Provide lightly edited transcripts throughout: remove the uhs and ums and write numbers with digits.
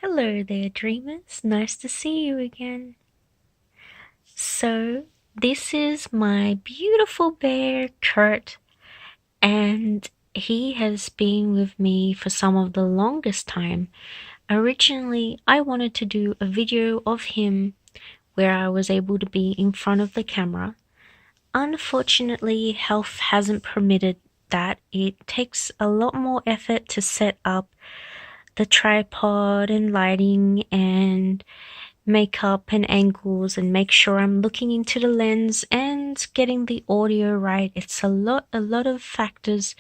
Hello there, dreamers. Nice to see you again. So, this is my beautiful bear, Kurt, and he has been with me for some of the longest time. Originally, I wanted to do a video of him where I was able to be in front of the camera. Unfortunately, health hasn't permitted that. It takes a lot more effort to set up the tripod and lighting and makeup and angles and make sure I'm looking into the lens and getting the audio right. It's a lot of factors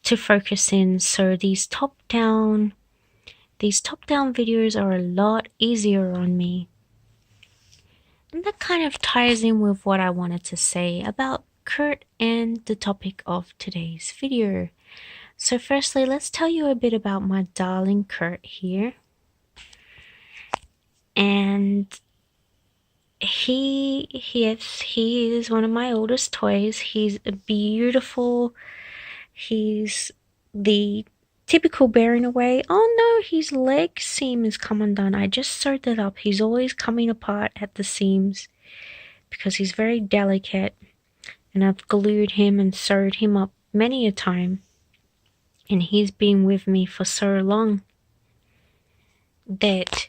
to focus in. So these top-down videos are a lot easier on me. And that kind of ties in with what I wanted to say about Kurt and the topic of today's video. So firstly, let's tell you a bit about my darling Kurt here. And he is one of my oldest toys. He's beautiful. He's the typical bear in a way. Oh no, his leg seam is come undone. I just sewed that up. He's always coming apart at the seams because he's very delicate, and I've glued him and sewed him up many a time, and he's been with me for so long that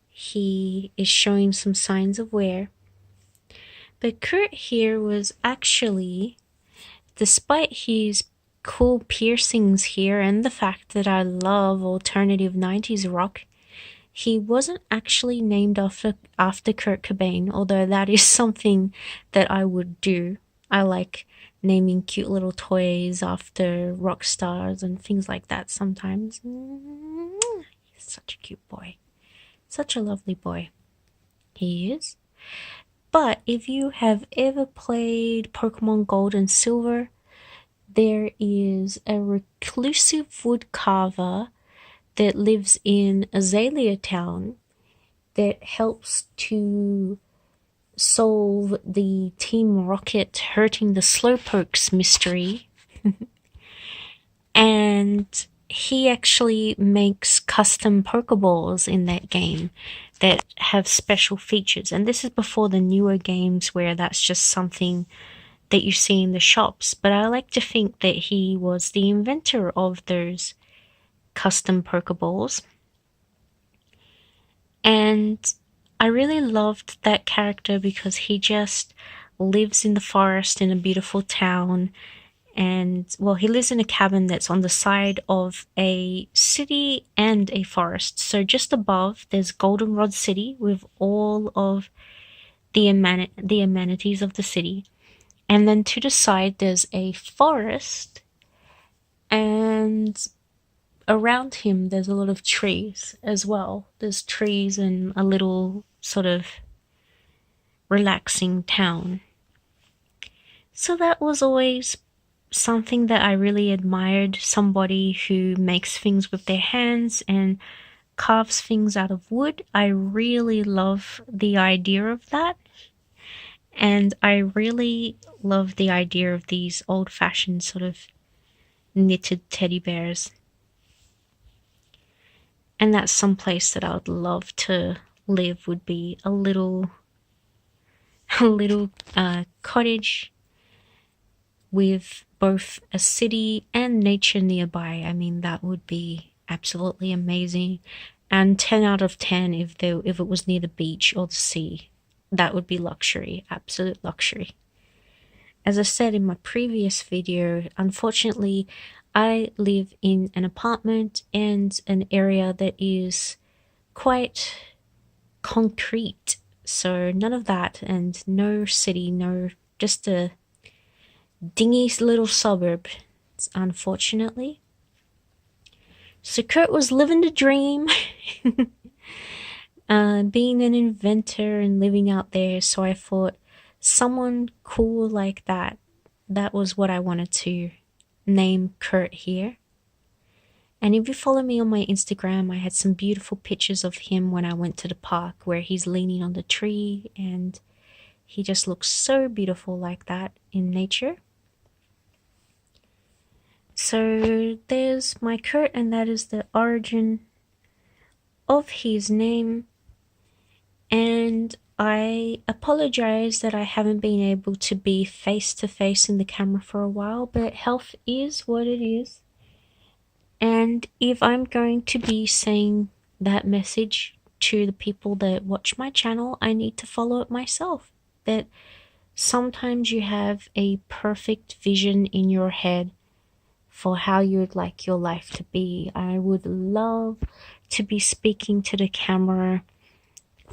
he is showing some signs of wear. But Kurt here was actually, despite his cool piercings here and the fact that I love alternative 90s rock, he wasn't actually named after Kurt Cobain, although that is something that I would do. I like naming cute little toys after rock stars and things like that sometimes. He's such a cute boy. Such a lovely boy. He is. But if you have ever played Pokemon Gold and Silver, there is a reclusive wood carver that lives in Azalea Town that helps to solve the Team Rocket hurting the Slowpokes mystery. And he actually makes custom Pokeballs in that game that have special features. And this is before the newer games where that's just something that you see in the shops. But I like to think that he was the inventor of those custom Pokeballs. And I really loved that character because he just lives in the forest in a beautiful town. And well, he lives in a cabin that's on the side of a city and a forest. So just above, there's Goldenrod City with all of the amenities of the city. And then to the side, there's a forest. And around him, there's a lot of trees as well. There's trees and a little sort of relaxing town. So that was always something that I really admired, somebody who makes things with their hands and carves things out of wood. I really love the idea of that. And I really love the idea of these old-fashioned sort of knitted teddy bears. And that's some place that I would love to live, would be a little cottage with both a city and nature nearby. I mean, that would be absolutely amazing. And 10 out of 10 if it was near the beach or the sea. That would be luxury, absolute luxury. As I said in my previous video, unfortunately, I live in an apartment and an area that is quite concrete. So none of that, and no city, no, just a dingy little suburb, unfortunately. So Kurt was living the dream, being an inventor and living out there. So I thought someone cool like that was what I wanted to name Kurt here. And if you follow me on my Instagram, I had some beautiful pictures of him when I went to the park where he's leaning on the tree, and he just looks so beautiful like that in nature. So there's my Kurt, and that is the origin of his name, and I apologize that I haven't been able to be face to face in the camera for a while, but health is what it is. And if I'm going to be saying that message to the people that watch my channel, I need to follow it myself. That sometimes you have a perfect vision in your head for how you'd like your life to be. I would love to be speaking to the camera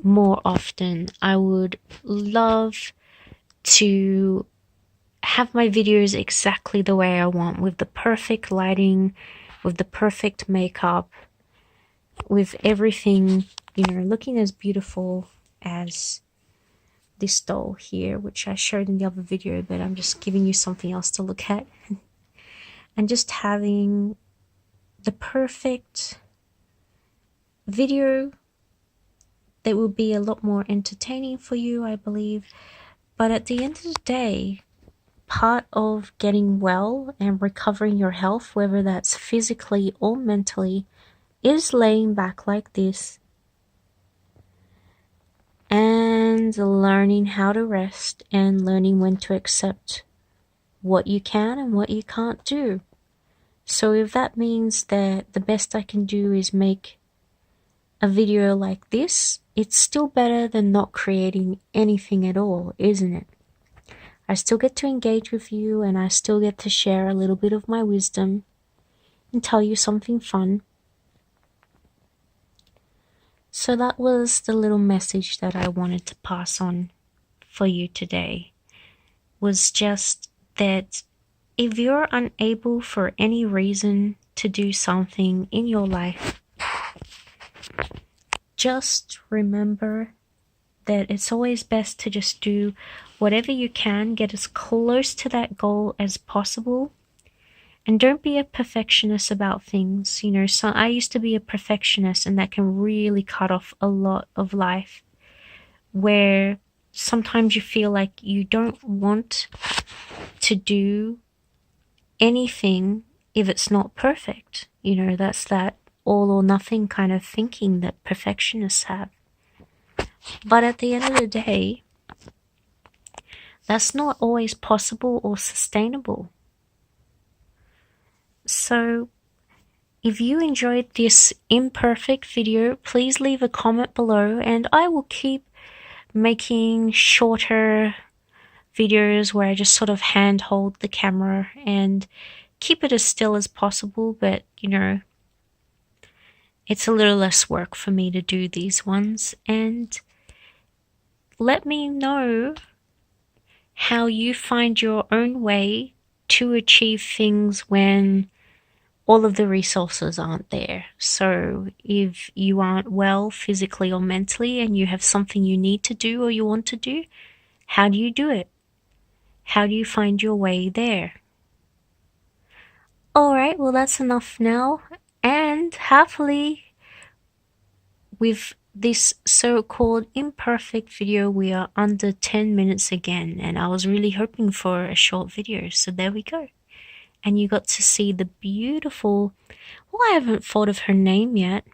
more often. I would love to have my videos exactly the way I want, with the perfect lighting, with the perfect makeup, with everything, looking as beautiful as this doll here, which I showed in the other video, but I'm just giving you something else to look at. And just having the perfect video that will be a lot more entertaining for you, I believe. But at the end of the day, part of getting well and recovering your health, whether that's physically or mentally, is laying back like this and learning how to rest and learning when to accept what you can and what you can't do. So if that means that the best I can do is make a video like this, it's still better than not creating anything at all, isn't it? I still get to engage with you, and I still get to share a little bit of my wisdom and tell you something fun. So that was the little message that I wanted to pass on for you today, was just that if you're unable for any reason to do something in your life, just remember that it's always best to just do whatever you can, get as close to that goal as possible, and don't be a perfectionist about things. So I used to be a perfectionist, and that can really cut off a lot of life, where sometimes you feel like you don't want to do anything if it's not perfect. That's that all or nothing kind of thinking that perfectionists have. But at the end of the day, that's not always possible or sustainable. So if you enjoyed this imperfect video, please leave a comment below, and I will keep making shorter videos where I just sort of handhold the camera and keep it as still as possible, but it's a little less work for me to do these ones. And let me know how you find your own way to achieve things when all of the resources aren't there. So if you aren't well physically or mentally and you have something you need to do or you want to do, how do you do it? How do you find your way there? Alright, well that's enough now, and happily with this so-called imperfect video, we are under 10 minutes again, and I was really hoping for a short video, so there we go. And you got to see the beautiful, well, I haven't thought of her name yet.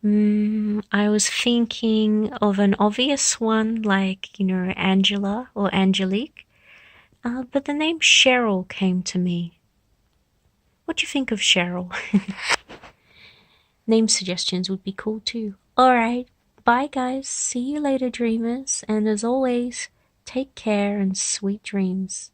I was thinking of an obvious one like, Angela or Angelique, but the name Cheryl came to me. What do you think of Cheryl? Name suggestions would be cool too. Alright, bye guys, see you later dreamers, and as always, take care and sweet dreams.